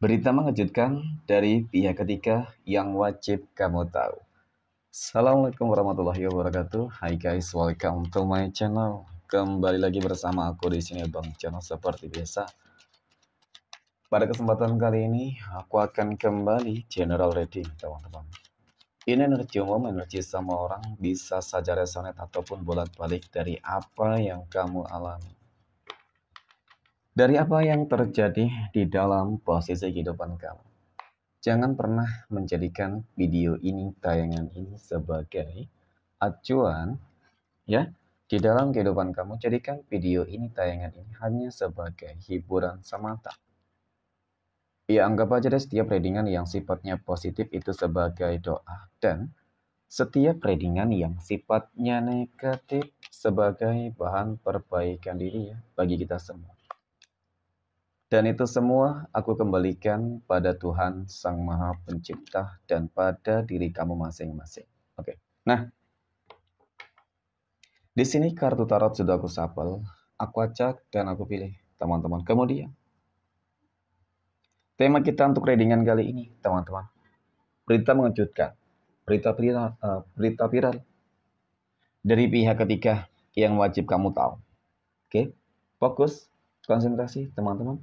Berita mengejutkan dari pihak ketiga yang wajib kamu tahu. Assalamualaikum warahmatullahi wabarakatuh. Hai guys, welcome to my channel. Kembali lagi bersama aku di sini Bang Channel seperti biasa. Pada kesempatan kali ini aku akan kembali general reading, teman-teman. Ini energi umum, energi semua orang bisa saja resonate ataupun bolak-balik dari apa yang kamu alami. Dari apa yang terjadi di dalam posisi kehidupan kamu. Jangan pernah menjadikan video ini, tayangan ini sebagai acuan ya. Di dalam kehidupan kamu, jadikan video ini, tayangan ini hanya sebagai hiburan semata. Ya, anggap aja deh setiap readingan yang sifatnya positif itu sebagai doa. Dan setiap readingan yang sifatnya negatif sebagai bahan perbaikan diri ya, bagi kita semua. Dan itu semua aku kembalikan pada Tuhan Sang Maha Pencipta dan pada diri kamu masing-masing. Oke. Nah, di sini kartu tarot sudah aku shuffle, aku acak dan aku pilih, teman-teman. Kemudian, tema kita untuk readingan kali ini, teman-teman. Berita mengejutkan, berita viral dari pihak ketiga yang wajib kamu tahu. Oke. Fokus, konsentrasi, teman-teman.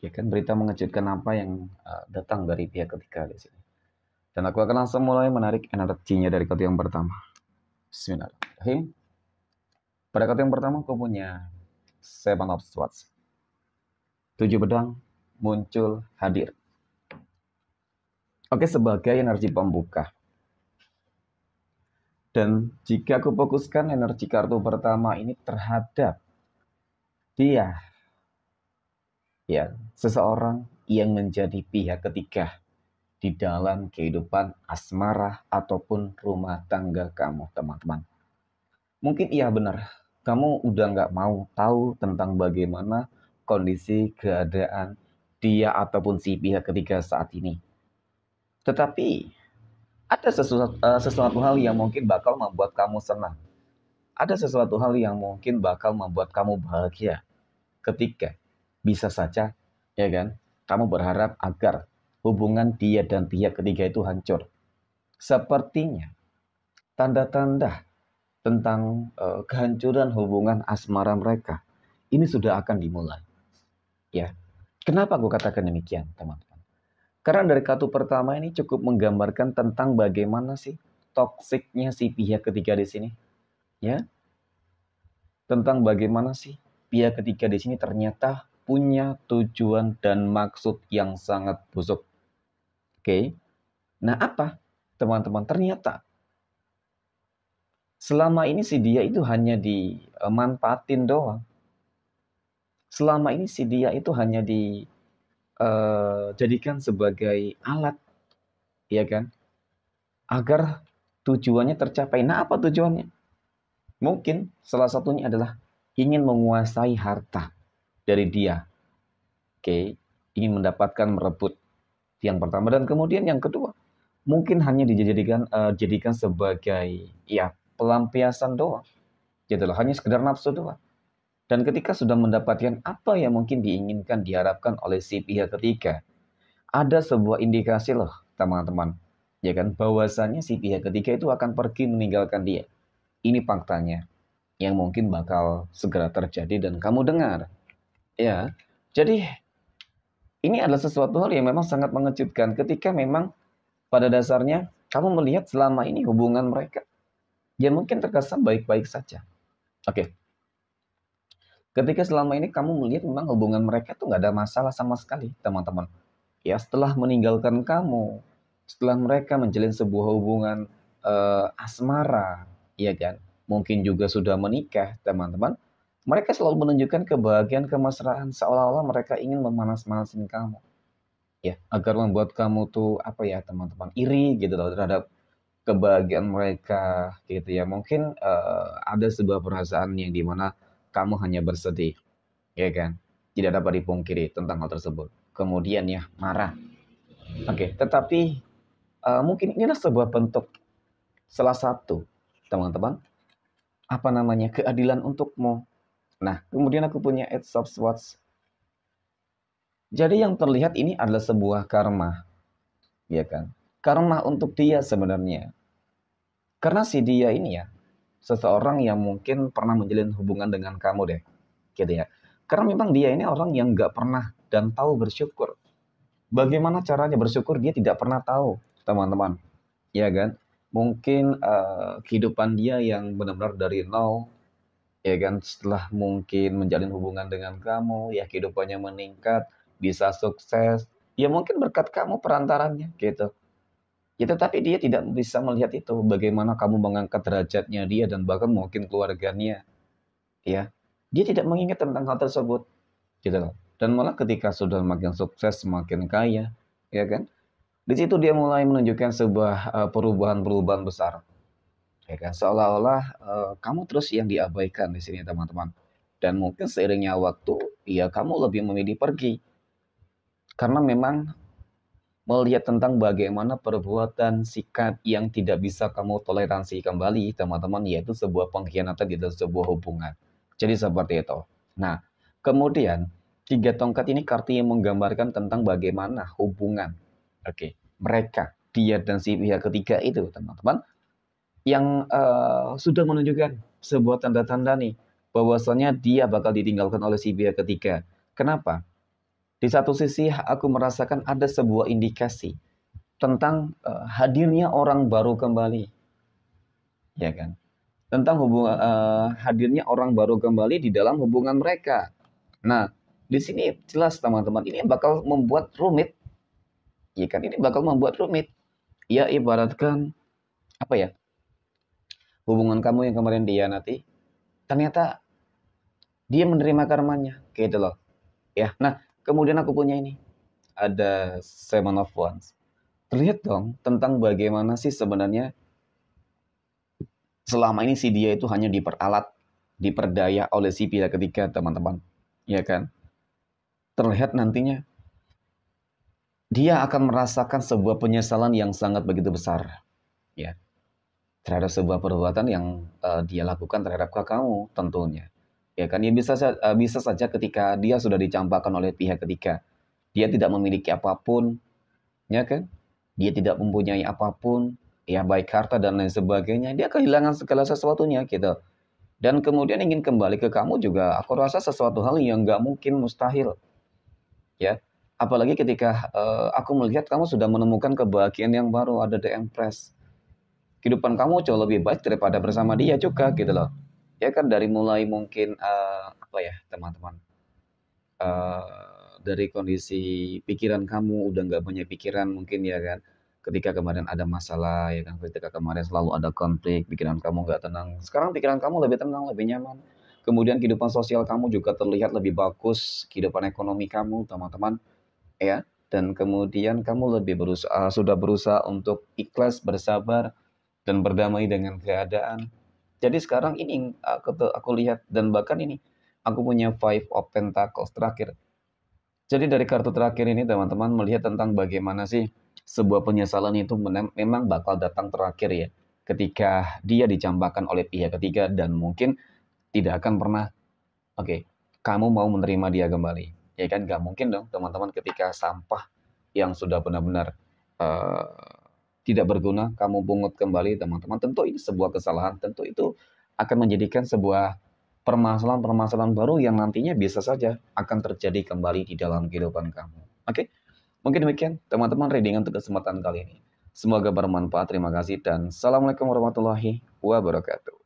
Ya kan, berita mengejutkan apa yang datang dari pihak ketiga di sini. Dan aku akan langsung mulai menarik energinya dari kartu yang pertama. Bismillahirrahmanirrahim. Pada kartu yang pertama aku punya Seven of Swords. 7 pedang muncul hadir. Oke, sebagai energi pembuka. Dan jika aku fokuskan energi kartu pertama ini terhadap dia, ya, seseorang yang menjadi pihak ketiga di dalam kehidupan asmara ataupun rumah tangga kamu, teman-teman. Mungkin iya benar, kamu udah nggak mau tahu tentang bagaimana kondisi keadaan dia ataupun si pihak ketiga saat ini. Tetapi ada sesuatu hal yang mungkin bakal membuat kamu senang. Ada sesuatu hal yang mungkin bakal membuat kamu bahagia ketika bisa saja, ya kan, kamu berharap agar hubungan dia dan pihak ketiga itu hancur. Sepertinya tanda-tanda tentang kehancuran hubungan asmara mereka ini sudah akan dimulai. Ya, kenapa aku katakan demikian, teman-teman? Karena dari kartu pertama ini cukup menggambarkan tentang bagaimana sih toksiknya si pihak ketiga di sini, ya. Tentang bagaimana sih pihak ketiga di sini ternyata punya tujuan dan maksud yang sangat busuk. Oke. Nah, apa? Teman-teman, ternyata selama ini si dia itu hanya dimanfaatin doang. Selama ini si dia itu hanya dijadikan sebagai alat, ya kan? Agar tujuannya tercapai. Nah, apa tujuannya? Mungkin salah satunya adalah ingin menguasai harta dari dia. Oke, ingin mendapatkan merebut yang pertama dan kemudian yang kedua, mungkin hanya jadikan sebagai ya pelampiasan doang. Gitu loh, hanya sekedar nafsu doang. Dan ketika sudah mendapatkan apa yang mungkin diinginkan, diharapkan oleh si pihak ketiga, ada sebuah indikasi loh, teman-teman. Ya kan, bahwasannya si pihak ketiga itu akan pergi meninggalkan dia. Ini faktanya yang mungkin bakal segera terjadi dan kamu dengar. Ya, jadi ini adalah sesuatu hal yang memang sangat mengejutkan ketika memang pada dasarnya kamu melihat selama ini hubungan mereka ya mungkin terkesan baik-baik saja. Oke. Ketika selama ini kamu melihat memang hubungan mereka tuh nggak ada masalah sama sekali, teman-teman. Ya, setelah meninggalkan kamu, setelah mereka menjalin sebuah hubungan asmara, ya kan? Mungkin juga sudah menikah, teman-teman. Mereka selalu menunjukkan kebahagiaan, kemesraan, seolah-olah mereka ingin memanas-manasin kamu. Ya, agar membuat kamu tuh apa ya, teman-teman, iri gitu loh terhadap kebahagiaan mereka gitu ya. Mungkin ada sebuah perasaan yang dimana kamu hanya bersedih, ya kan? Tidak dapat dipungkiri tentang hal tersebut. Kemudian ya marah. Oke, tetapi mungkin inilah sebuah bentuk salah satu teman-teman apa namanya keadilan untukmu. Nah, kemudian aku punya Eight of Swords. Jadi yang terlihat ini adalah sebuah karma, ya kan? Karma untuk dia sebenarnya. Karena si dia ini ya, seseorang yang mungkin pernah menjalin hubungan dengan kamu deh, gitu ya. Karena memang dia ini orang yang nggak pernah dan tahu bersyukur. Bagaimana caranya bersyukur dia tidak pernah tahu, teman-teman. Ya kan? Mungkin kehidupan dia yang benar-benar dari nol, ya kan? Setelah mungkin menjalin hubungan dengan kamu, ya kehidupannya meningkat, bisa sukses. Ya mungkin berkat kamu perantaranya, gitu. Ya, tetapi dia tidak bisa melihat itu, bagaimana kamu mengangkat derajatnya dia dan bahkan mungkin keluarganya, ya. Dia tidak mengingat tentang hal tersebut, gitu loh. Dan malah ketika sudah makin sukses, semakin kaya, ya kan? Di situ dia mulai menunjukkan sebuah perubahan-perubahan besar, ya kan? Seolah-olah kamu terus yang diabaikan di sini, teman-teman. Dan mungkin seiringnya waktu, ya kamu lebih memilih pergi. Karena memang melihat tentang bagaimana perbuatan sikap yang tidak bisa kamu toleransi kembali, teman-teman, yaitu sebuah pengkhianatan di dalam sebuah hubungan. Jadi seperti itu. Nah, kemudian tiga tongkat ini kartu yang menggambarkan tentang bagaimana hubungan, oke, mereka, dia dan si pihak ketiga itu, teman-teman, yang sudah menunjukkan sebuah tanda-tanda nih, bahwasanya dia bakal ditinggalkan oleh si pihak ketiga. Kenapa? Di satu sisi aku merasakan ada sebuah indikasi tentang hadirnya orang baru kembali, ya kan? Tentang hubungan hadirnya orang baru kembali di dalam hubungan mereka. Nah, di sini jelas teman-teman ini bakal membuat rumit, ya kan? Ini bakal membuat rumit. Ya ibaratkan apa ya? Hubungan kamu yang kemarin dia nanti ternyata dia menerima karmanya, gitu loh. Ya. Nah, kemudian aku punya ini ada Seven of Wands. Terlihat dong tentang bagaimana sih sebenarnya selama ini si dia itu hanya diperalat, diperdaya oleh si pihak ketiga, teman-teman. Ya kan? Terlihat nantinya dia akan merasakan sebuah penyesalan yang sangat begitu besar, ya, terhadap sebuah perbuatan yang dia lakukan terhadap kamu tentunya. Ya kan? Ya bisa saja ketika dia sudah dicampakkan oleh pihak ketiga, dia tidak memiliki apapun, ya kan? Dia tidak mempunyai apapun, ya baik harta dan lain sebagainya, dia kehilangan segala sesuatunya gitu. Dan kemudian ingin kembali ke kamu juga, aku rasa sesuatu hal yang nggak mungkin, mustahil, ya. Apalagi ketika aku melihat kamu sudah menemukan kebahagiaan yang baru, ada The Empress. Kehidupan kamu jauh lebih baik daripada bersama dia juga, gitu loh. Ya kan, dari mulai mungkin apa ya, teman-teman, dari kondisi pikiran kamu udah nggak punya pikiran mungkin, ya kan. Ketika kemarin ada masalah, ya kan, ketika kemarin selalu ada konflik, pikiran kamu nggak tenang. Sekarang pikiran kamu lebih tenang, lebih nyaman. Kemudian kehidupan sosial kamu juga terlihat lebih bagus, kehidupan ekonomi kamu, teman-teman, ya. Dan kemudian kamu lebih berusaha, sudah berusaha untuk ikhlas, bersabar, dan berdamai dengan keadaan. Jadi sekarang ini aku lihat, dan bahkan ini aku punya Five of Pentacles terakhir. Jadi dari kartu terakhir ini teman-teman melihat tentang bagaimana sih sebuah penyesalan itu memang bakal datang terakhir, ya. Ketika dia dicampakkan oleh pihak ketiga dan mungkin tidak akan pernah, oke, kamu mau menerima dia kembali. Ya kan, gak mungkin dong teman-teman, ketika sampah yang sudah benar-benar eh, tidak berguna kamu pungut kembali, teman-teman. Tentu ini sebuah kesalahan, tentu itu akan menjadikan sebuah permasalahan-permasalahan baru yang nantinya bisa saja akan terjadi kembali di dalam kehidupan kamu. Oke, mungkin demikian teman-teman reading untuk kesempatan kali ini. Semoga bermanfaat. Terima kasih dan assalamualaikum warahmatullahi wabarakatuh.